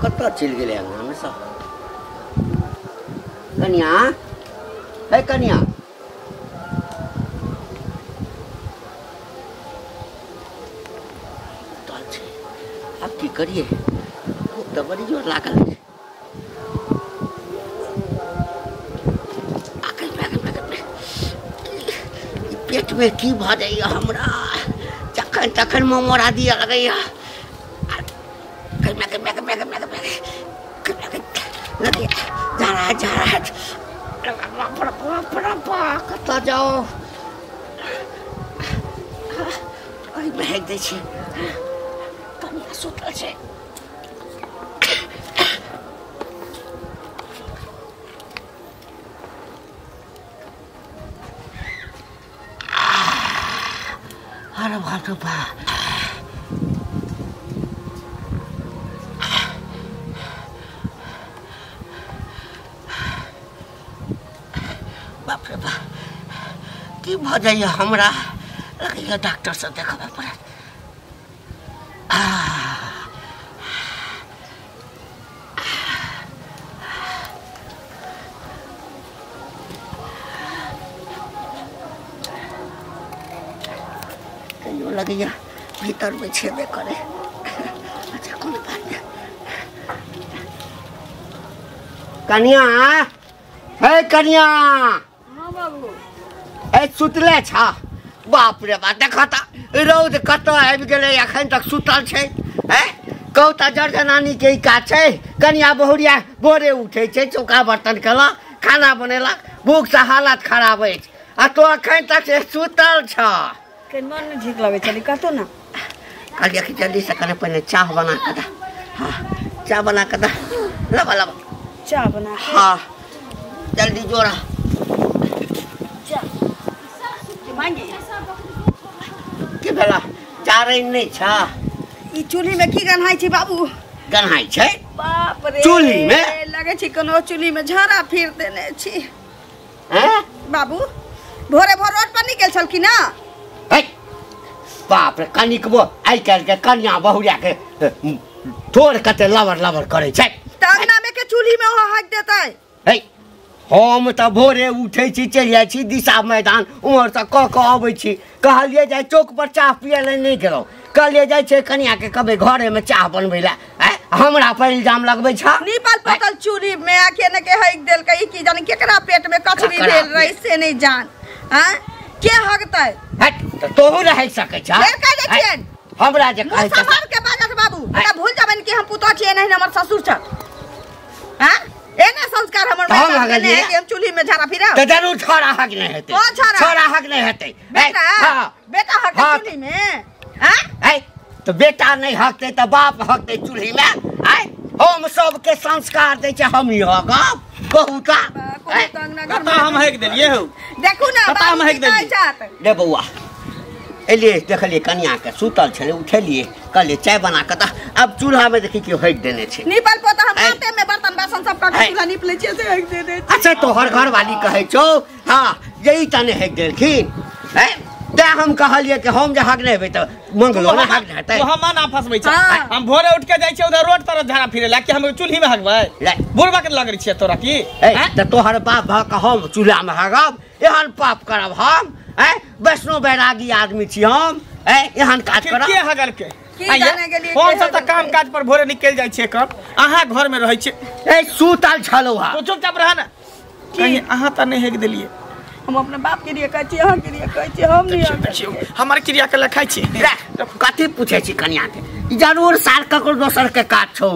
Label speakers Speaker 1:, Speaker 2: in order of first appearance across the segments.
Speaker 1: कत्ता चल गेले अंगना में सब कन्या है कन्या अब की करिए तो बड़ी जोर लागल पेट में की भ जाइए हमरा जखन तखन मोमोरा दिया लगैया कतऽ जाओ महक दै छै कनिया सुतल छै अरे बाप रे बाप बाप रे बाप की भ जाइए हमरा लगैया डॉक्टर से देखबे पड़त कहियो लगैया भीतर में छेबे करे अच्छा कोई बात नहीं कन्या है कन्या
Speaker 2: हाँ बाबू
Speaker 1: ए सुतले छा बाप रे बाप देखा ता रौद कत आबि गेलै अखन तक सुतल छै ए कहू ता जर्जनानी के का छै कन्या बहुरिया भोरे उठे छै चौका बर्तन केला खाना बनेला भूख से हालत खराब अछि आ तो अखन तक से सुतल छ
Speaker 2: के मन नहीं ठीक लगे चली कहतो ना
Speaker 1: कहलिए कि जल्दी से कने पहले चाह बना के दा हां चाह बना के दा लबा लबा
Speaker 2: चाह बना
Speaker 1: हां जल्दी जोरा
Speaker 2: चाह मांगे
Speaker 1: की भेला चारै नहीं छ
Speaker 2: ई चूल्ही में की गन्हाई छी बाबू
Speaker 1: गन्हाई छै
Speaker 2: बाप रे
Speaker 1: चूल्ही में
Speaker 2: लगे छी कोनो चूल्ही में झाड़ा फिर देने छी
Speaker 1: हैं
Speaker 2: बाबू भोरे भोर रोड पर निकल छल की ना
Speaker 1: बाप रे कनिक वो आई काल के कन्या बहुरिया के थोड़ कते लवर लवर करे छै
Speaker 2: अंगना में के चूल्ही में हो हाथ देतै
Speaker 1: हम त भोरे उठे छी चल जाय छी दिशा मैदान उमर से क आबै छी कहलिए जाय चौक पर चाह पिए ले नहीं गेलौ कहलिए जाय छै कन्या के कबे घरे में चाह बनबै ले हमरा पर इल्जाम लगबै छ
Speaker 2: नीपल पकल चूल्ही में आके न के हक देल कई की जाने केकरा पेट में कचरी भेल रही से नहीं जान हैं के हगतै
Speaker 1: हट त तोहू रह सकै छ
Speaker 2: फेर कह दै छियन
Speaker 1: हमरा जे कहै छ
Speaker 2: सबर के बाजत बाबू हमरा भूल जाबन कि हम पुतो छियै नहीं हमर ससुर छ हैं एने संस्कार हमर में ने कि हम चूल्ही में झाड़ा फिरा
Speaker 1: त जरूर छोरा हक नहीं हेतै छोरा हक नहीं हेतै
Speaker 2: हां बेटा हक चूल्ही में हैं
Speaker 1: तो बेटा नहीं हकते तो बाप हकते चूल्ही में हम सबके संस्कार दे छै हम ही हकब कहू ता
Speaker 3: कता हम हक देलिए हो
Speaker 2: देखू ना
Speaker 3: कता हम हक देलिए
Speaker 1: रे बौआ एलिए देखलिए कन्या के सुतल छले उठेलिए कहलिए चाय बना के दा अब चूल्हा में देखी कि हक देने छै
Speaker 2: नीपल पोता हम हाथे में बर्तन बासन सब का चूल्हा नीप ले छै से हक देने
Speaker 1: अच्छा तोहर घर वाली कहै छौ हां यही तने हक देलखिन हैं ते हम कहलिए कि हम जे हक नहीं हेबै त मंगलो ना हक हेतै
Speaker 3: तो हम ना फसबै छ हम भोरे उठ के जाय छी उधर रोड तरफ झाड़ा फिरे ला कि हम चूल्ही में हकबै बुढ़बा के लगै छियै तोरा की
Speaker 1: त तोहर बाप भ के हम चूल्हा में हगब एहन पाप करब हम वैष्णो बैरागी आदमी छी हम एहन काज करब
Speaker 3: के हगल के कौन सा त काम काज पर भोरे निकल जाय छियै कब अहाँ घर में रहै छियै
Speaker 1: सुतल छलौ हा
Speaker 3: तो चुपचाप रह ना कहीं अहाँ त नहीं हक देलिए
Speaker 2: हम अपने बाप के लिए कहै छी अहाँ के लिए कहै छी हम नहीं
Speaker 3: हमार क्रिया के लिखाई छी
Speaker 1: कथी पूछे छी कन्या के जरूर सार ककरो दोसर के काज छौ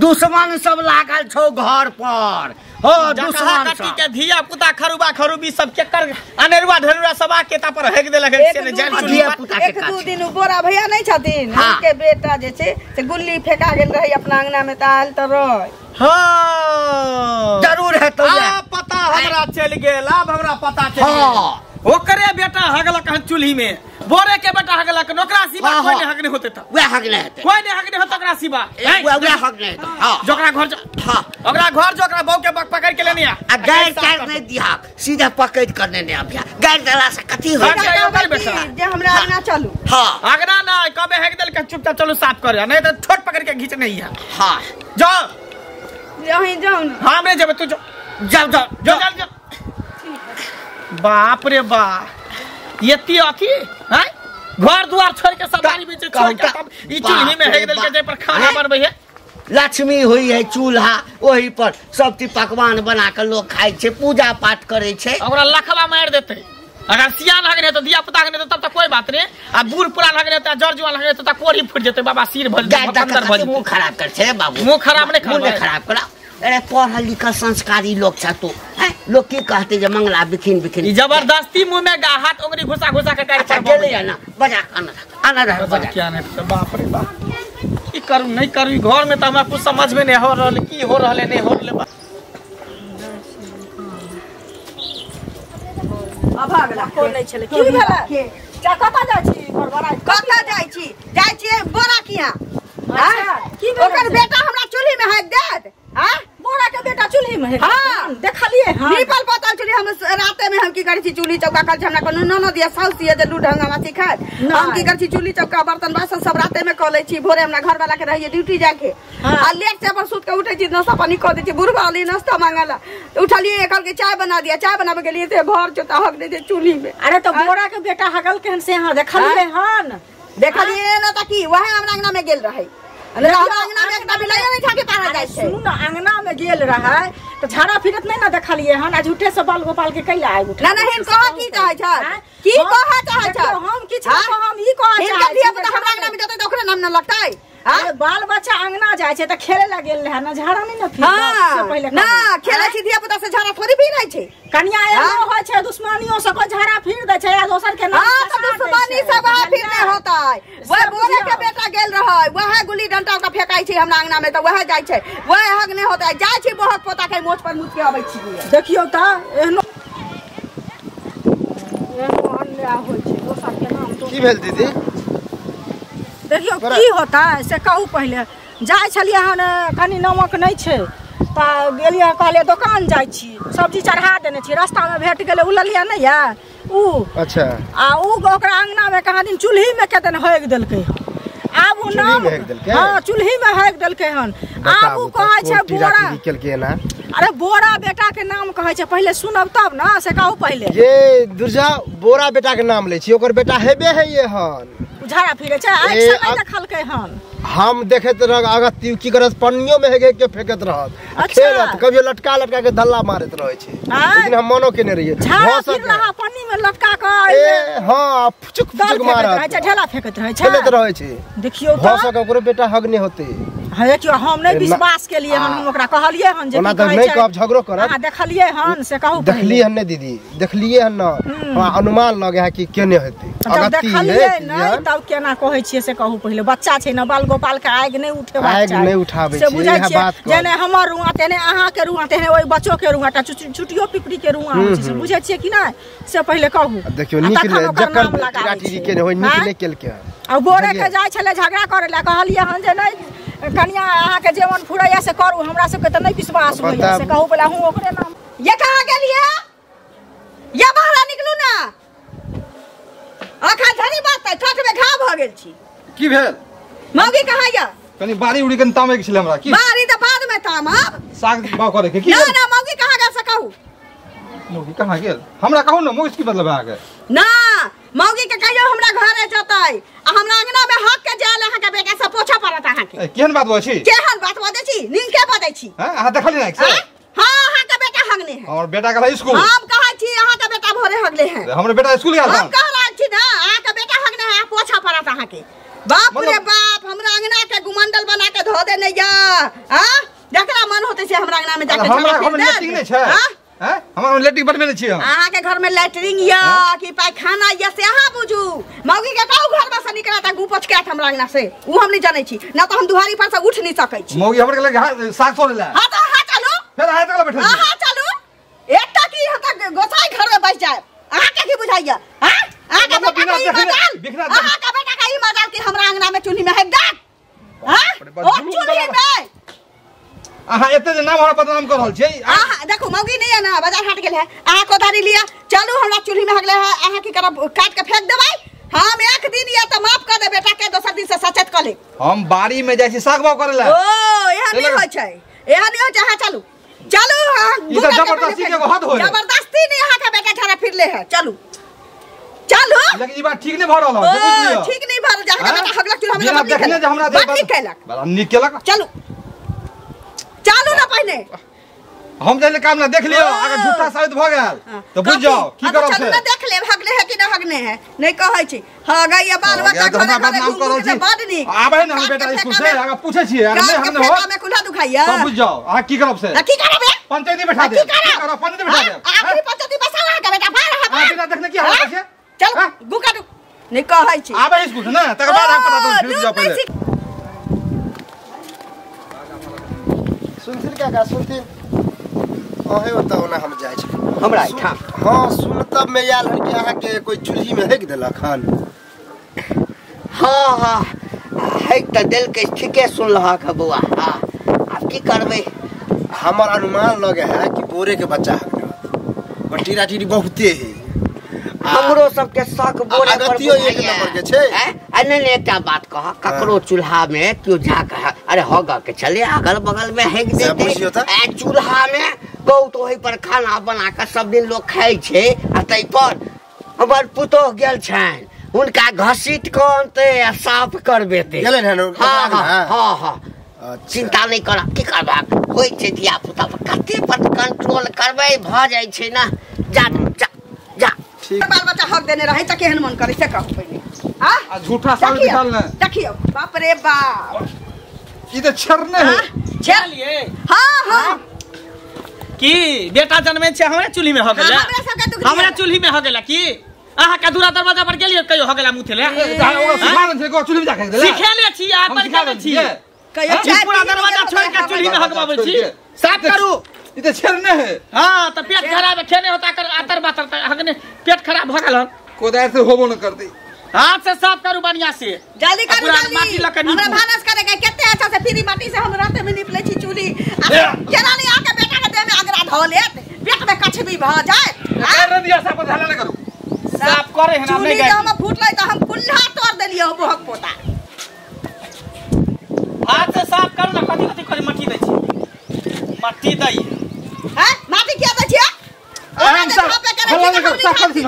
Speaker 1: दुश्मन सब लागल छौ घर पर हो दुश्मन
Speaker 3: कटी के धिया पुता खरुबा खरुबी सब के कर अनेरुआ ढेरुआ सब आके ता पर हक देलक से ने जान
Speaker 1: धिया पुता के
Speaker 2: एक दो दिन बोरा भैया नहीं छथिन उनके बेटा जे छै से गुल्ली फेंका गेल रही अपना अंगना में ताल त रह
Speaker 3: हां
Speaker 1: जरूर है तो
Speaker 3: पता हमरा चल गेल अब हमरा पता चल गेल ओकरे बेटा हगलक हन चूल्ही में बोरे के बेटा हगलक नौकरा सिवा कोई नहीं हक नहीं होते त
Speaker 1: वे हक नहीं हेतै
Speaker 3: कोई नहीं हक नहीं होत ओकरा सिवा
Speaker 1: वे हक नहीं हेतै हां
Speaker 3: जोकरा घर हां ओकरा घर जोकरा बहू के पकड़ के लेनिया
Speaker 1: आ गैर चार नहीं दिया सीधा पकड़ करने ने अभिया गैर दला से कथी हो
Speaker 2: जे हमरा अंगना चलू
Speaker 1: हां
Speaker 3: अंगना ना कबे हक देल के चुपचाप चलो साफ करे नहीं तो छोट पकड़ के खींच नहीं है
Speaker 1: हां
Speaker 3: जाओ
Speaker 2: यहीं जाओ ना।
Speaker 3: हाँ मैं जब तू जाओ जाओ जाओ जाओ। बाप रे बाप ये ती अथी हैं घर द्वार छोड़ के सवारी बीच छोड़ के तब ई चूल्ही में हेग देल के जे पर खाना बनबै है।
Speaker 1: लक्ष्मी हुई है चूल्हा वही पर सब चीज पकवान बना के लोग खाए छे पूजा पाठ करे छे।
Speaker 3: ओकरा लखवा मार देते अगर सियान हगने तो दिया पुता हगने तो तब तक कोई बात नहीं आ बूढ़ पुरान हगने तो जड़ जुआन हगने तो तक कोरी फूट जेते बाबा सिर भर अंदर भर
Speaker 1: मुंह खराब कर छे बाबू
Speaker 3: मुंह खराब नहीं
Speaker 1: खराब करा। अरे पढ़ल लिखल संस्कारी लोग छ तू हैं लोग की कहते जे मंगला बिखिन बिखिन
Speaker 3: जबरदस्ती मुंह में हाथ उंगली घुसा घुसा के गाड़ी पर
Speaker 1: गेले है ना बजा आना रह बजा
Speaker 3: क्या नहीं बाप रे बाप की करू नहीं करू घर में तो हमरा कुछ समझ में नहीं हो रहल की हो रहल नहीं हो रहल।
Speaker 2: अब भागला कोन नहीं छले की भेला जा कता जाय छी घर बड़ा कता जाय छी बोरा किया हां की ओकर बेटा हमरा चूल्ही में हाथ देत हां बोरा के बेटा चूल्ही में है हां देखलिए हां निपल पतल चूल्ही हम राते में हम की करै छी चूल्ही चौका कल हमरा कोनो ननो दिया साउस दिया जे लूड हंगामा सिखात हम की करै छी चूल्ही चौका बर्तन बासन सब राते में क लै छी भोरे हमरा घर वाला के रहिए ड्यूटी जाके आ लेट से पर सुत के उठै छी नाश्ता पानी क दै छी बुढ़वा वाली नाश्ता मांगला उठलिए कल के चाय बना दिया चाय बनावे के लिए थे भर चोता हक दे चूल्ही में। अरे तो बोरा के बेटा हगल केहन से हां देखलिए हन देखलिए ना त की वहे हमरा अंगना में गेल रहे अरे अंगना में एकटा बिलाइ नहीं था के पारा जाय छै सुन ना अंगना में गेल रहे तो झाड़ा फिरत नहीं ना देखलिए हन आ झूठे से बाल गोपाल के कैला आइ उठा ना नहीं कह की चाहे छ की कह चाहे छ हम किछ हम ई कह चाहे छी हमरा अंगना में जते ओकरे नाम न लगतै अरे बाल बच्चा अंगना जाय छै त खेले ला गेल रहे ना झाड़ा नहीं ना फिर से पहले ना खेले छी धिया पुता से झाड़ा थोड़ी भी नहीं छै कन्या एनो होय छै दुश्मनियों से को झाड़ा फिर दे छै या दोसर के नाम हां तो दुश्मनी से बा फिर नहीं होता है वो बोले के बेटा गेल रहे वह गुल्ली डंटा का फेकाई छै हमरा अंगना में तो वह जाय छै वह हग नहीं होता है जाय छी बहुत पोता के मोछ पर मुछ के आबै छी देखियो त एहनो अन्याय होय छै दोसर के नाम तो
Speaker 4: की भेल दीदी
Speaker 2: देखियो की होता है से कहू पहले जाय छलिए हन कनी नमक नहीं छै त गेलिए कहले दुकान जाय छी सब्जी चढ़ा देने छी रास्ता में भेट गेले उललिया नहीं है ऊ अच्छा आ ऊ ओकरा अंगना में कहा दिन चूल्ही में केतन होग देलकै आब ऊ नाम हां चूल्ही में होग देलकै हन आब ऊ कहै छै बोरा
Speaker 4: निकल के ना
Speaker 2: अरे बोरा बेटा के नाम कहै छै पहले सुनब तब ना से कहू पहले
Speaker 4: ये दुर्जा बोरा बेटा के नाम ले छी ओकर बेटा हेबे है ये हन
Speaker 2: झाड़ा फिरे छै आइ से नहीं देखलकै हन
Speaker 4: हम देखत रह अगत की करत पन्नियों में हेगे के फेकत रहत खेलत कभी लटका लटका के धल्ला मारत रहे छै लेकिन हम मनो केने रहिए
Speaker 2: हो सके पन्नी में लटका के
Speaker 4: ए हां फुचुक फुचुक मारत
Speaker 2: छै ढेला फेकत रहे छै
Speaker 4: खेलत रहे छै
Speaker 2: देखियो
Speaker 4: हो सके ओकरो बेटा हगने होते
Speaker 2: है कि हम नहीं विश्वास के लिए हम ओकरा कहलिए हन जे
Speaker 4: नहीं कब झगड़ो करत
Speaker 2: हां देखलिए हन से कहू
Speaker 4: देखलिए हन दीदी देखलिए हन ना अनुमान लगे है कि केने हेते
Speaker 2: अगर देखलिए नहीं तब केना कहै छियै से कहू पहले बच्चा छै ना बाल गोपाल के आग नहीं उठेबा
Speaker 4: आग नहीं उठाबै
Speaker 2: छै यह बात जेने हमर रुआ तेने अहाँ के रुआ तेने ओइ बच्चो के रुआ ता छुटियो पिपड़ी के रुआ होय छै बुझै छियै कि नहीं से पहले कहू
Speaker 4: देखियो निकले जकर काटी के होय निकले केल के
Speaker 2: आ बोरे के जाय छले झगड़ा करे ला कहलिए हन जे नहीं कन्या अहाँ के जीवन फुरैया से करू हमरा सब के त नहीं विश्वास होइया से कहू बोला हूं ओकरे नाम ये कहां गेलिए ये बाहर निकलू ना आखा धरी बात ठठ में घा भ गेल छी
Speaker 4: की भेल
Speaker 2: मौगी कहां या
Speaker 4: कनी बारी उड़ी के तामे के छले हमरा की
Speaker 2: बारी त बाद में ताम
Speaker 4: साग बाव करे के की
Speaker 2: ना ना मौगी कहां गेल से कहू
Speaker 4: मौगी कहां गेल हमरा कहू ना मौगी की मतलब है आगे
Speaker 2: ना मौगी के कहियो हमरा घरे जतै आ हमरा अंगना में हक के जाल अहाँ के बेटा से पोछा पड़त अहाँ के
Speaker 4: केहन बात बा छी
Speaker 2: केहन बात बजै छी नीक के बजै छी
Speaker 4: हां अहाँ देखली ना से
Speaker 2: हां अहाँ के बेटा हगने है
Speaker 4: और बेटा का स्कूल
Speaker 2: हम कहै छी अहाँ के बेटा भोरे हगले है
Speaker 4: हमरे बेटा स्कूल गेल
Speaker 2: हम कह रहल छी ना अहाँ के बेटा हगने है पोछा पड़त अहाँ के बाप रे बाप हमरा अंगना के गुमंडल बना के धो देने या हां जकरा मन होते से हमरा अंगना में जाके
Speaker 4: हमरा लेटिंग नहीं छै हां हमरा लेटिंग बनबे छी हम
Speaker 2: अहाँ के घर में लैट्रिन या कि पैखाना या से अहाँ बुझू मौगी के कहू घर में से निकला त गुपच के हमरा अंगना से उ हम नहीं जानै छी ना तो हम दुहारी पर से उठ नहीं सकै छी
Speaker 4: मौगी हमरे के लगे साग तोड़ ले
Speaker 2: हां तो हां चलो
Speaker 4: फिर हां तक बैठल
Speaker 2: हां चलो एकटा की हता गोसाई घर में बैठ जाए अहाँ के की बुझाइया हां अहाँ के बेटा का मजाल अहाँ का बेटा का मजाल कि हमरा अंगना में चूल्ही में है दांत हां ओ चूल्ही में
Speaker 4: अहाँ एते जे नाम हमरा बदनाम कर रहल छी
Speaker 2: अहाँ देखो मौगी नहीं है ना बाजार हाट गेल है अहाँ कोदारी लिया चलू हमरा चूल्ही में हगले है अहाँ की करब काट के फेंक देबै हम एक दिन या त माफ कर दे बेटा के दोसर दिन से सचेत कर ले
Speaker 4: हम बाड़ी में जाय छी साग बाव करे ला
Speaker 2: ओ एहन नहीं होय छै एहन नहीं हो चाहे चलू चलू
Speaker 4: ई तो जबरदस्ती के हद होय
Speaker 2: जबरदस्ती नहीं यहाँ का बेटा छाड़ा फिरले है चलू चलो
Speaker 4: लेकिन ई बात ठीक नहीं भ रहल है बुझलियो
Speaker 2: ठीक नहीं भर जा के बेटा हगलक चूल्हा में
Speaker 4: बिना देखने जे हमरा दे
Speaker 2: बात नहीं कैलक
Speaker 4: बड़ा निक केलक
Speaker 2: चलू चलू ना पहले
Speaker 4: हम जले काम ना देख लियो अगर झूठा साबित भ गेल तो बुझ जाओ की करब से
Speaker 2: चलू ना देख ले हगले है कि ना हगने है नहीं कहै छी हगा ये बाल बच्चा
Speaker 4: हमरा बदनाम करल छी
Speaker 2: बड नीक
Speaker 4: आबै न हम बेटा स्कूल से अगर पूछे छी अगर नहीं हमने हो
Speaker 2: में कुल्हा दुखाइया
Speaker 4: तब बुझ जाओ आ की करब से
Speaker 2: की करब
Speaker 4: पंचायती बैठा दे की करब पंचायती बैठा दे
Speaker 2: आखिरी पंचायती बसावा का बेटा बाहर है
Speaker 4: बिना देखने की हाल छै
Speaker 2: चल गुका दू नहीं कहै छी
Speaker 4: आबै स्कूल से ना तकर बाद हम पता दो फिर जाओ पहले सुनथिन का सुनथिन ओहे बताओ ना हम जाय छी
Speaker 1: हमरा ठाम
Speaker 4: हां सुन तब में आयल है कि अहाँ के कोई चूल्ही में हेक देलक खान
Speaker 1: हाँ हाँ है तो दिल के ठीके सुन रहा है बुआ हाँ अब की करबे
Speaker 4: हमार अनुमान लगे है कि बोरे के बच्चा है बटीरा टीरी बहुते है
Speaker 1: हमरो सबके शक बोले पर
Speaker 4: अगतियो एक नंबर के छै
Speaker 1: नहीं एकटा बात कह ककरो चूल्हा में क्यों जा कह अरे होगा के चले अगल बगल में हेक देते चूल्हा में बहुत ओही पर खाना बना के सब दिन लोग खाइ छे आ तै पर हमर पुतोह गेल छन उनका घसीट के अंते साफ करबेते
Speaker 4: गेलन है
Speaker 1: हां हां हां चिंता नहीं कर की करबा होय छै दिया पुता पर कते पर कंट्रोल करबै भ जाय छै ना जा जा जा
Speaker 2: बाल बच्चा हक देने रहे त केहन मन करे से कहू पहले हां
Speaker 4: झूठा साबित निकाल ना
Speaker 2: देखियो बाप रे बाप
Speaker 4: ई तो छरने है
Speaker 3: चलिए
Speaker 2: हां हां
Speaker 3: की बेटा जन्मे छे हमरा चूल्ही में हो गेला हमरा चूल्ही में हो गेला की अहाँ का दूरा दरवाजा पर गेलियो कहियो हो गेला मुथे ले
Speaker 4: ओ सिखान से को चूल्ही में जाके देला
Speaker 3: सिखेले छी आप पर सिखाले छी
Speaker 2: कहियो
Speaker 3: पूरा दरवाजा छोड़ के चूल्ही में हगबाबै छी साफ करू
Speaker 4: ई तो छरने है
Speaker 3: हां त पेट खराब खेने होता कर आतर बातर हगने पेट खराब भ गेल
Speaker 4: कोदार से होबो न करती
Speaker 3: हाथ से साफ करू बढ़िया से
Speaker 2: जल्दी करू जल्दी
Speaker 3: माटी लके नीप
Speaker 2: हमरा भानस करे के केते अच्छा से फ्री माटी से हम राते में नीप ले छी चूल्ही केना नहीं आके बेटा के देह में अगरा धो लेत पेट में कछबी भ जाए
Speaker 4: कर दिया साफ ढाला न करू
Speaker 3: साफ करे है ना नहीं गए
Speaker 2: हम फूटले त हम कुल्हा तोड़ देलियो बहक पोता
Speaker 3: हाथ से साफ करू ना कथि कथि करे मट्टी दै छी मट्टी दई
Speaker 2: हैं माटी क्या दै छी
Speaker 4: हम साफ कर दी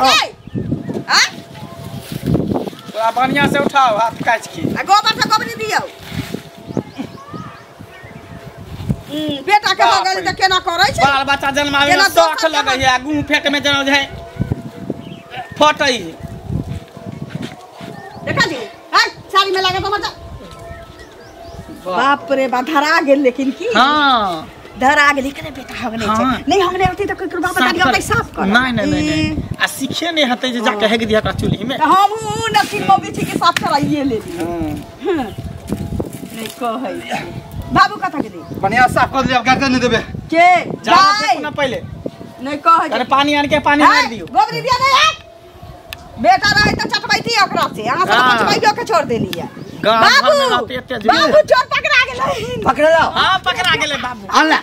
Speaker 2: हां
Speaker 3: तो बढ़िया से उठाओ हाथ काट के
Speaker 2: गोबर से गोबरी दियो बेटा के हो गेल त केना करै छै
Speaker 3: बाल बच्चा जन्मावे में शौक लगे है गूं फेंक में जना है फटई
Speaker 2: देखा जी हां साड़ी में लगा तो मत बाप रे बा धरा गेल लेकिन की
Speaker 3: हां
Speaker 2: धरा गेल लेकिन बेटा हगने छै नहीं हगने होती त कोई बाबा दादी अपने साफ कर
Speaker 3: नहीं आ सीखे नहीं हते जे जाके हेग दिया का चूल्ही में
Speaker 2: हम नसीब मोबी छी के साफ कराइए ले ली नहीं कहै बाबू कथा के दी
Speaker 4: बढ़िया साफ कर दिया गार्डन नहीं देबे
Speaker 2: के
Speaker 3: जाओ देखो ना पहले
Speaker 2: नहीं कहै
Speaker 3: अरे पानी आन के पानी मार दियो
Speaker 2: गोबरी दिया नहीं है बेटा रहे त चटबैती ओकरा से अहाँ सब चटबैयो के छोड़ देली है बाबू चोर पकड़ा गेलै
Speaker 1: पकड़ लो
Speaker 3: हां पकड़ा गेलै बाबू
Speaker 1: आला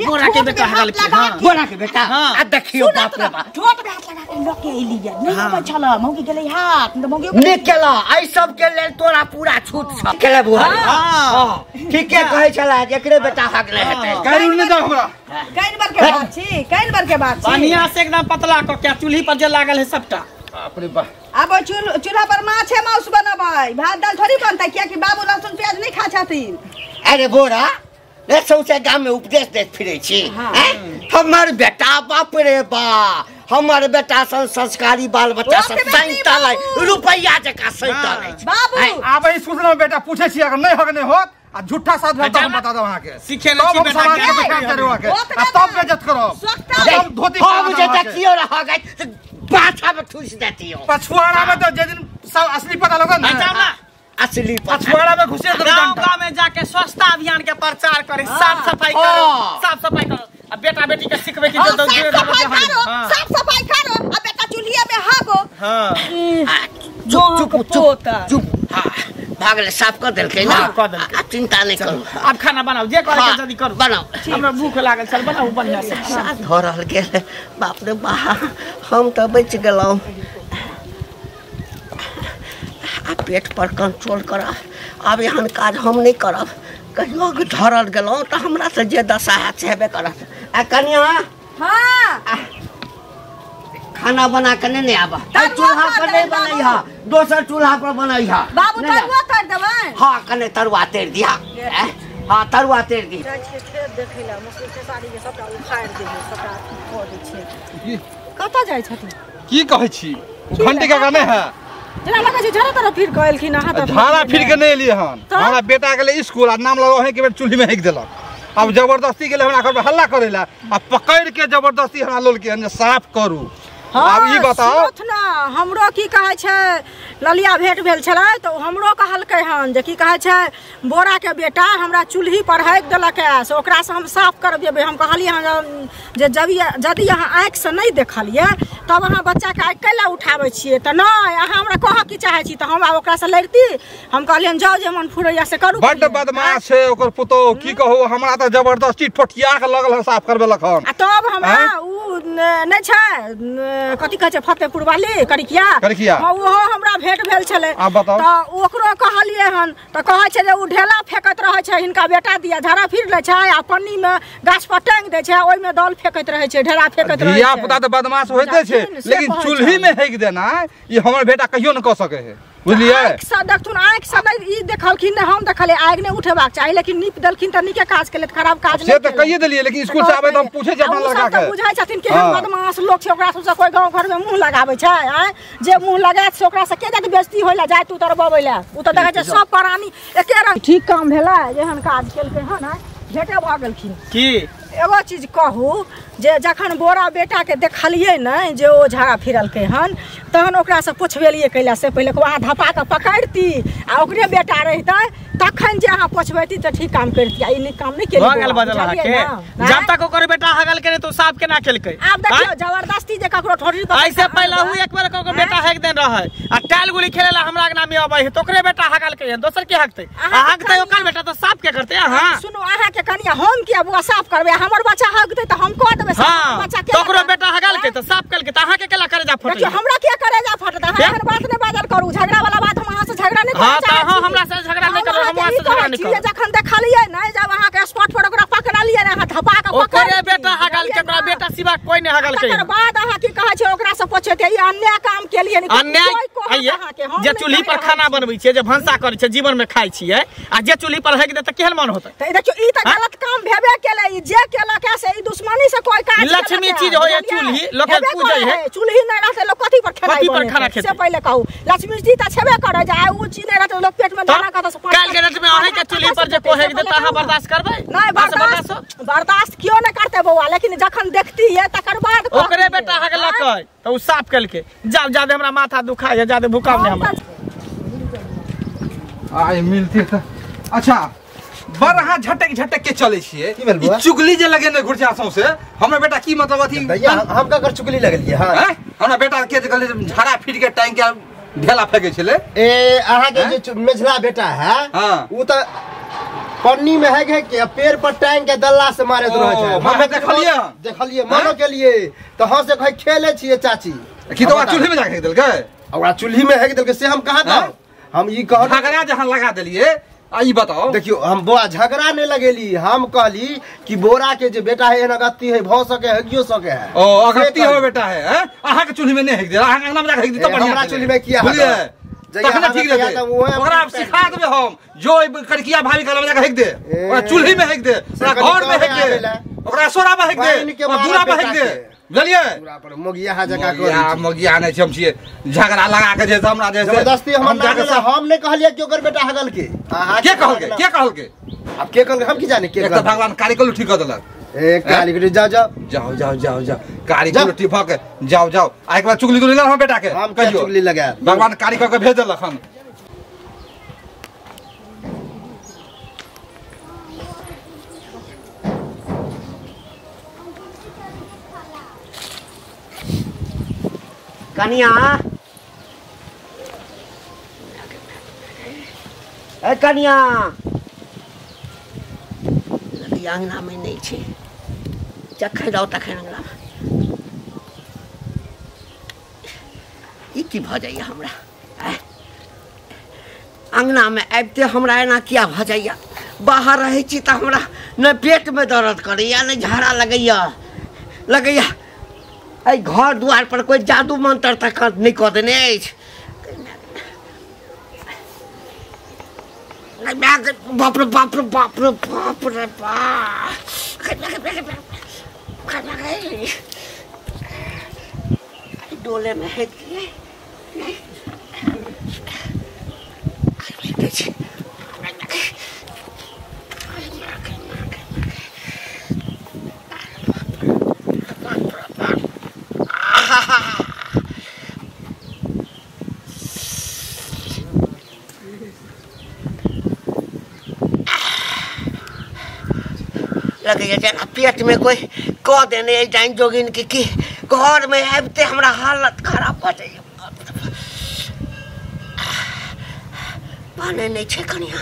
Speaker 3: बोरा के बेटा हगल के हां
Speaker 1: बोरा के बेटा आ देखियो बाप रे बाप
Speaker 2: छोट पे हाथ लगा के लके एली है नहीं पता चला मौगी गेलै हाथ त मौगी
Speaker 1: निकला आई सब के लेल तोरा पूरा छूट छ केले बुआ हां ठीके कहै छला जेकरे बेटा हगले हेतै
Speaker 4: गाड़ी में जाओ हमरा
Speaker 2: कैन बार के बात छी कैन बार के बात छी
Speaker 3: बढ़िया से एकदम पतला क के चूल्ही पर जे लागल है सबटा
Speaker 4: बाप रे बाप
Speaker 2: अब चूल्हा पर माछ है मांस बनबै भात दाल थोड़ी बनतै किया कि बाबू लहसुन प्याज नहीं खा छथिन
Speaker 1: अरे बोरा ले सौसे गांव में उपदेश देत फिरै छी हमर बेटा बाप रे बा हमर बेटा संस्कारी बाल बच्चा सब सैंता लै रुपैया जका सैंता लै
Speaker 2: बाबू
Speaker 4: आबै सूचना बेटा पूछे छी अगर नहीं हगने होत आ झूठा साथ बता दो वहां के
Speaker 3: सीखे ले छी बेटा
Speaker 4: के बेकार करो के तब बेइज्जत करो तब धोती
Speaker 1: हम जे देखियो रह गई पाछा में ठूस देती हो
Speaker 4: पछुआड़ा में तो जे दिन सब असली पता लगा ना
Speaker 1: असली
Speaker 4: पछुआड़ा में घुसे तो
Speaker 3: गांव में जाके स्वच्छता अभियान के प्रचार करे साफ सफाई करो साफ सफाई करो अब बेटा बेटी के सिखबे की
Speaker 2: साफ सफाई करो अब बेटा चूल्हिया में हागो हां
Speaker 1: चुप हां भागले साफ कर देलकै ना
Speaker 3: कर देलकै
Speaker 1: चिंता नहीं करू
Speaker 3: अब खाना बनाओ जे करे के जल्दी करो
Speaker 1: बनाओ
Speaker 3: हमरा भूख लागल चल बनाओ बढ़िया से
Speaker 1: साथ हो रहल गेल बाप रे बा हम तो बच गेलौ आ पेट पर कंट्रोल कर। अब एहन काज हम नहीं करब। कहियो धरल गेलहुँ तऽ हमरा से जे दशा हैत से हेबे करत। आ कनिया
Speaker 2: हाँ
Speaker 1: खाना बना के नहीं आबा। चूल्हा पर नहीं बनैहा, दोसर चूल्हा पर बनैहा।
Speaker 2: बाबू तरुआ तर देबै।
Speaker 1: हाँ कने तरुआ तेर दिया। हाँ तरुआ तेर दी।
Speaker 2: देखैला मसली खेसारी के सबटा उखाड़ देबै, सबटा खो दै छै। कतऽ जाइ छथिन?
Speaker 5: की कहै छी? घंटे का गाने है
Speaker 2: जेना लगै छै झरा तरह फिर कहलखिन हां त
Speaker 5: झाड़ा फिर के नहीं लिए हन। हमरा बेटा गेले स्कूल आ नाम लगो है के बेर चूल्ही में हेक देलक। अब जबरदस्ती गेले हमरा घर पे हल्ला करेला आ पकड़ के जबरदस्ती हमरा लोल के साफ करू। अब ई बताओ
Speaker 2: ना हमरो की कहै छै ललिया भेट भेल छलै त हमरो कहलकै हन जे की कहै छै बोरा के बेटा हमरा चूल्ही पर हेक देलक है से ओकरा से हम साफ करबेबै। हम कहलिए हन जे जदि अहाँ आँखि से नहीं देखलिए तब अहाँ बच्चा के आँखि कैला उठाबै छियै त नहीं अहाँ हमरा कह की चाहै छी त हम ओकरा से लड़ती। हम कहलियन जाओ जे मन फुरैया से करू।
Speaker 5: बड्ड बदमाश छै ओकर पुतो की कहू। हमरा त जबरदस्ती ठोठिया के लगल है साफ करबेलक हन।
Speaker 2: आ तब हमरा उ नहीं छै कथी कहै छै फतेहपुर वाली करिकिया हां ओहो हमरा भेट भेल छलै त ओकरो कहलिए हन त कहै छै जे उ ढेला फेकत रहै छै हिनका बेटा दिया झाड़ा फिर लै छै आ पन्नी में गाछ पर टांग दै छै ओइ में दाल फेकत रहै छै ढेला फेकत रहै छै।
Speaker 5: धिया पुता त बदमाश होइते छै लेकिन चूल्ही में हेक देना ई हमर बेटा कहियो न क सके है बुझलिए।
Speaker 2: आँखि से नहीं देखलखिन ने हम देखले आगि नहीं उठेबाक चाही लेकिन नीप देलखिन त नीके काज केले खराब काज
Speaker 5: से त कहिए देलिए लेकिन स्कूल से आबे त हम पूछे जे अपन लड़का के
Speaker 2: बुझाइ छथिन केहन बदमाश लोग छै ओकरा सबसे कोई गांव घर में मुंह लगाबै छै। जे मुंह लगात से ओकरा से के जात बेइज्जती होइला जाय तू तरबबै ला उ त देखै छै सब प्राणी एके रंग। ठीक काम भेला जेहन काज केलकै हन भेटे भ गेलखिन की। एगो चीज कहू जे जखन बोरा बेटा के देखलिए न जे ओ झाड़ा फिरलकै हन तहन ओकरा से पुछबेलिए कैला से पहिले वहाँ धपा के पकड़ती आ ओकरे बेटा रहतै तखन जे अहाँ पुछबैती त ठीक काम करती। आ ई काम नहीं केली
Speaker 3: भगल बदल के जब तक ओकर बेटा हगल करे तो साफ केना केलकै।
Speaker 2: अब देखियो जबरदस्ती जे ककरो ठोड़ी
Speaker 3: ऐसे पहले हु एक बार ओकर बेटा हक देन रहे आ टाइल गुली खेलेला हमरा के नाम आबै है तो ओकरे बेटा हगल के दोसर के हकतै हकतै ओकर बेटा तो साफ के करतै। हां
Speaker 2: सुनो अहाँ के कनिया हम किया बुआ साफ करबे हमर बच्चा हकतै त हम कह देबै बच्चा के
Speaker 3: ओकरो बेटा हगल के त साफ केलकै त अहाँ के केला करे जा फटै।
Speaker 2: हमरा के करे जा फटत अहाँ एहन बात नहीं बाजल करू झगड़ा वाला बात हम अहाँ से झगड़ा नहीं करै चाहै छी।
Speaker 3: हां हमरा से झगड़ा नहीं करू हम अहाँ से झगड़ा नहीं करू।
Speaker 2: जखन देखलिए न जब अहाँ के स्पॉट पर ओकरा पकड़लिए न अहाँ धपा के पकड़
Speaker 3: ओकरे बेटा हगल के ओकरा बेटा सिवा कोई नहीं हगल के।
Speaker 2: तकर बाद अहाँ की कहै छै ओकरा से पूछे ई अन्याय काम केलिए नहीं
Speaker 3: अन्याय जे चूल्ही पर खाना बनबै छै जे भंसा करै छै जीवन में खाइ छियै आ जे चूल्ही पर हक दे त केहन मन होतै।
Speaker 2: त देखियो ई त गलत काम भेबे केलै ई जे केलक से ई दुश्मनी से कोई काज
Speaker 3: लक्ष्मी चीज होय चूल्ही लोग पूजै है
Speaker 2: चूल्ही नहीं रहते लोग कथी पर खाना से पहले कहू लक्ष्मी जी त छेबे करे जे आ उ चीज नहीं रहते लोग पेट में दाना का तो
Speaker 3: काल के रात में अहे के चूल्ही पर जे कोहे दे त अहाँ बर्दाश्त करबै
Speaker 2: नहीं बर्दाश्त क्यों नहीं करते बउआ लेकिन जखन देखती है तकर बाद
Speaker 3: ओकरे बेटा हगलक त उ साफ केलके जब जादे हमरा माथा दुखाय है जादे भूकंप नहीं हमरा
Speaker 5: आइ मिलते त अच्छा बर अहाँ झटक के चले छिए ई चुगली जे लगे ने घुरछा से हमर बेटा की मतलब अथी
Speaker 4: हम का कर चुगली लगलिए। हां
Speaker 5: हमरा बेटा के गले झाड़ा फिर के टांग के ढेला फेंके छले।
Speaker 4: ए अहाँ के जो मेझला बेटा है उ त पन्नी में है के पेड़ पर टांग के दल्ला से मारे रहे छै।
Speaker 5: हम देखलिए
Speaker 4: मनो के लिए तो हां से खेले छिए चाची
Speaker 5: की तो चूल्ही में जाके देलकै
Speaker 4: ओकरा चूल्ही में हेक देलकै से हम कहा था हम ई कह
Speaker 5: झगड़ा जहां लगा देलिए आ ई बताओ
Speaker 4: देखियो हम बोआ झगड़ा नहीं लगेली हम कहली कि बोरा के जे बेटा है अगत्ती है भ सके हगियो सके है।
Speaker 5: ओ अगत्ती हो बेटा है अहाँ के चूल्ही में नहीं हेक दे अहाँ अंगना में जाके हेक दी तो बढ़िया
Speaker 4: हमरा चूल्ही में किया
Speaker 5: है तखन ठीक रहते ओकरा सिखा देबे हम जो कड़किया भाभी का में जाके हेक दे ओकरा चूल्ही में हेक दे घर में हेक दे ओकरा सोरा में हेक दे दूरा में हेक दे बुझलिए
Speaker 4: मोगिया हा जगह को
Speaker 5: मोगिया नहीं हम छिए झगड़ा लगा के जे हमरा जे
Speaker 4: जबरदस्ती हम नहीं कहलिए कि ओकर बेटा हगल के
Speaker 5: के कहलके
Speaker 4: अब के कहलके हम की जाने के
Speaker 5: तो भगवान कारिकल ठीक कर देलक
Speaker 4: ए कारिकल जाओ
Speaker 5: कारिकल ठीक भक जाओ आ एक बार चुगली गुली हम बेटा के
Speaker 4: हम कहियो चुगली लगा
Speaker 5: भगवान कारिकल के भेज देलक हम
Speaker 1: कनिया ए कनिया अंगना में नहीं छे जखन जाओ तखन अंगना ई की भ जाइए हमरा अंगना में आबते हमरा एना किया भ जाइया बाहर रहे छी त हमरा न पेट में दर्द करैया न झाड़ा लगैया आई घर द्वार पर कोई जादू मंत्र तक नहीं क देने अछि बाप रे बाप रे बाप रे बाप रे डोले में है लगे जना पेट में कोई कह देने जाइन जोगिन की घर में आबते हमरा हालत खराब भ जाइए पाने नहीं छे कनिया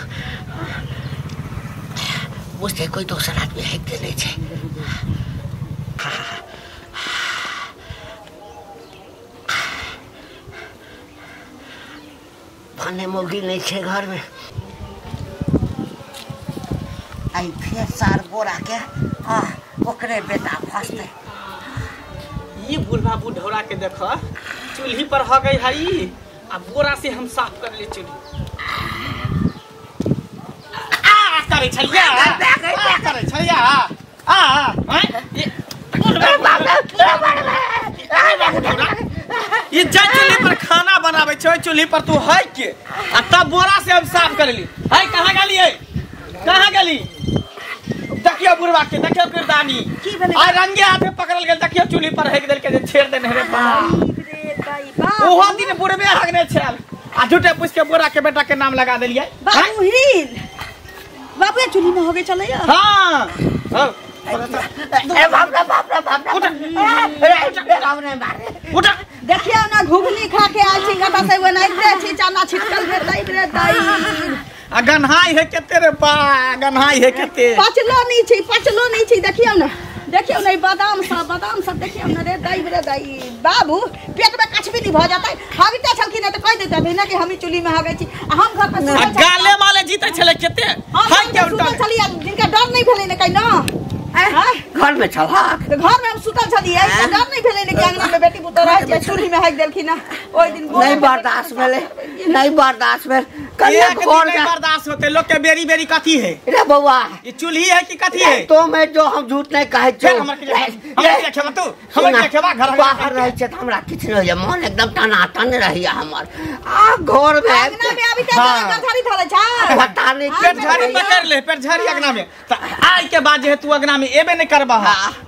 Speaker 1: बुझते कोई दोसर आदमी हेते नहीं छे पाने मोगी नहीं छे घर में आई फिर सार बोरा के ओकरे बेटा फंसते
Speaker 3: ये बुढ़वा बुढ़ौरा के देख चूल्ही पर हो गई हई आ बोरा से हम साफ कर ले चूल्ही करे छलिया करे छलिया ये जा चूल्ही पर खाना बनावे छ चूल्ही पर तू है के आ तब बोरा से हम साफ कर ली है कहां गेली है कहां गेली देखियो बुढ़वा के देखियो किरदानी आ रंगे हाथे पकड़ल गेल देखियो चूल्ही पर हेक देल के छेड़ देने रे ओहो दिन बुढ़वे हगने छल आ झूठे पूछ के बोरा के बेटा के नाम लगा देलिए
Speaker 2: बाबूहीन बाबू चूल्ही में हो गए चले
Speaker 3: हां
Speaker 1: ए बाप रे
Speaker 3: उठ
Speaker 2: देखियो ना घुगनी खा के आल छी कता से बनाइते छी चना छिटकल रे दई
Speaker 3: आ गन्हाई है केते रे बा गन्हाई है केते
Speaker 2: पचलो नहीं छी देखियो ना बादाम सब देखियो ना रे दई बाबू पेट में कछ भी नहीं भ जाता हगते छलखिन त कह देते ना कि हम चूल्ही में हगै छी हम घर पर
Speaker 3: गाले माले जीते छले केते हाय के उल्टा
Speaker 2: छलिया जिनका डर नहीं भेलै ने कहि ना
Speaker 1: घर में छला
Speaker 2: घर में हम सुतल छलिए डर नहीं भेलै ने कि अंगना में बेटी पुतौ रह जाय चूल्ही में हग देलखिन ना ओइ दिन
Speaker 1: नहीं बर्दाश्त भेल कन्या घर
Speaker 3: नहीं बर्दाश्त होते लोग के बेरी कथी है
Speaker 1: रे बउआ
Speaker 3: ये चूल्ही है कि कथी है
Speaker 1: तो मैं जो हम झूठ नहीं कहै छी
Speaker 3: हमर के खेबा तू हमर के खेबा घर
Speaker 1: बाहर रहे छ त हमरा किछ नहीं होय मन एकदम टनाटन रहिया हमर आ घर में
Speaker 2: अंगना में अभी तक झाड़ी धरे छ
Speaker 1: पता नहीं
Speaker 3: पेट झाड़ी पकड़ ले पेट झाड़ी अंगना में त आज के बाद जे तू अंगना में एबे नहीं करबा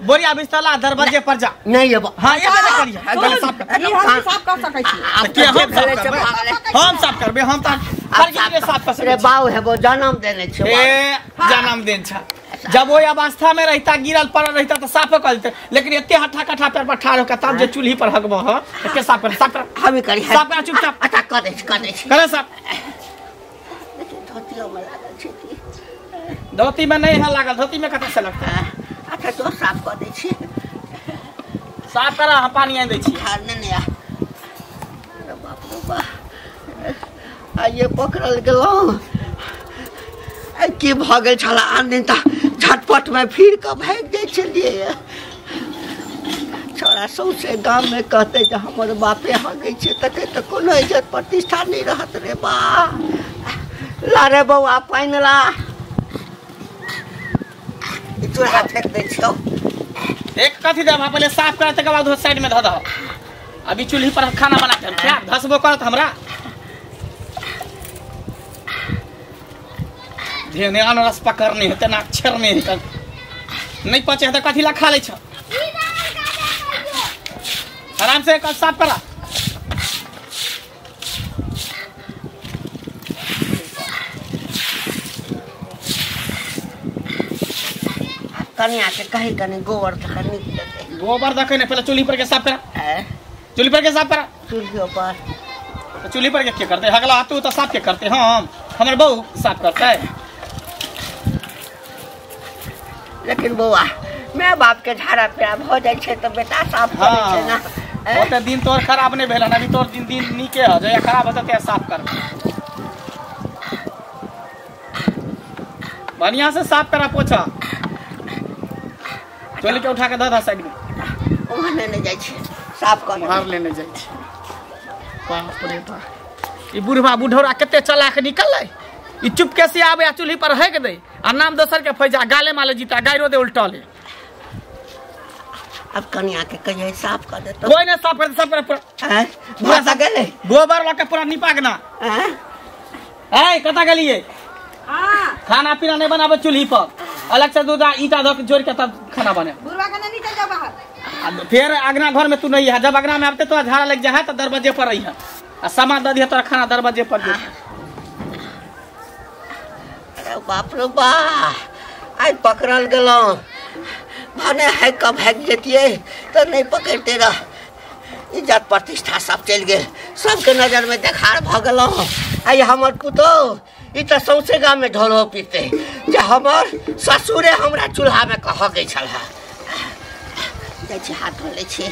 Speaker 3: बोरिया बिस्तला दरवाजे पर जा
Speaker 1: नहीं अब
Speaker 3: हां एबे नहीं करिया गले साफ कर
Speaker 2: हम साफ कर सकै छी
Speaker 3: अब के हम साफ करबे हम त हर साफ कर
Speaker 1: रे बाऊ है वो जन्म देने छ
Speaker 3: ए जन्म दिन छ जब वो अवस्था में रहता गिरल पड़ल रहता तो साफ कर देते लेकिन एते हठा कठा पैर पर ठाड़ होकर तब जे चूल्ही पर हगबो ह के साफ कर
Speaker 1: हम करी
Speaker 3: साफ कर चुपचाप
Speaker 1: अच्छा कर दे
Speaker 3: करे साफ
Speaker 1: धोतियो में लागल छै
Speaker 3: धोती में नहीं है लागल धोती में कते से लगता है
Speaker 1: अच्छा तो साफ कर दे छी
Speaker 3: साफ करा हम पानी आ दे छी
Speaker 1: नहीं अरे बाप रे बा आ ये पकड़ल गेलो की भ गेल छला आन त झटपट में फिर के भाग जाय छलिए छोरा सौसे गांव में कहते जे हमर बापे हगै छै त कोनो इज्जत प्रतिष्ठा नहीं रहत रे बा ला रे बउआ पाइन ला चूल्हा फेंक दे छौ
Speaker 3: एक कथी दे पहले साफ कर तक बाद साइड में ध द अभी चूल्ही पर खाना बना के क्या धसबो करत हमरा ध्यान अनरस पकड़ने है तना अक्षर में है नहीं पचे है त कथी ला खा ले छ आराम से कल साफ करा
Speaker 1: कन्या के कही कने गोबर तक निक देते
Speaker 3: गोबर दखे ने पहले चूल्ही पर के साफ करा चूल्ही पर के साफ करा
Speaker 1: चूल्ही पर
Speaker 3: तो चूल्ही पर के करते हगला तू तो साफ के करते हम हमर बहू साफ करता है
Speaker 1: लेकिन बउआ मैं बाप के झाड़ा पे भ जाय छै त बेटा साफ करे छै ना
Speaker 3: ओते दिन तोर खराब नहीं भेलन अभी तोर दिन नीके ह जे खराब होते ते साफ कर बढ़िया से साफ करा पोछा चोली के उठा के दे साइड में
Speaker 1: वहां लेने जाय छी साफ कर
Speaker 3: बाहर लेने जाय छी बाप रे बाप ई बुढ़वा बुढ़ौरा कते चलाक निकललै ई चुपके से आवे आ चूल्ही पर हेक दे आ नाम दोसर के फैजा गाले माले जीता गायरो दे उल्टले
Speaker 1: अब कन्या के कहिए साफ कर दे तो
Speaker 3: कोई ने साफ कर
Speaker 1: हैं भाषा गेले
Speaker 3: गोबर लके पूरा निपागना
Speaker 1: हैं
Speaker 3: ए कता गेलिए
Speaker 2: हां
Speaker 3: खाना पीना नहीं बनावे चूल्ही पर अलग से दूध ईटा धो के जोड़ के तब खाना बने
Speaker 2: बुढ़वा के नहीं चल जा बाहर
Speaker 3: फिर अगना घर में तू नहीं है जब अगना में आते तो झाड़ा लग जाए तो दरवाजे पर रही है आ सामान दे दिया तोरा खाना दरवाजे पर दे
Speaker 1: अरे बाप रे बा आज पकड़ल गेलो भने है कब हैक जेतिए तो नहीं पकड़ते रह इज्जत प्रतिष्ठा सब चल गेल सबके नजर में देखार भ गेलो आई हमर पुतो ई त सौसे गांव में ढोलो पीते जे हमर ससुरे हमरा चूल्हा में कह गई छल है हाथ धो ले छी।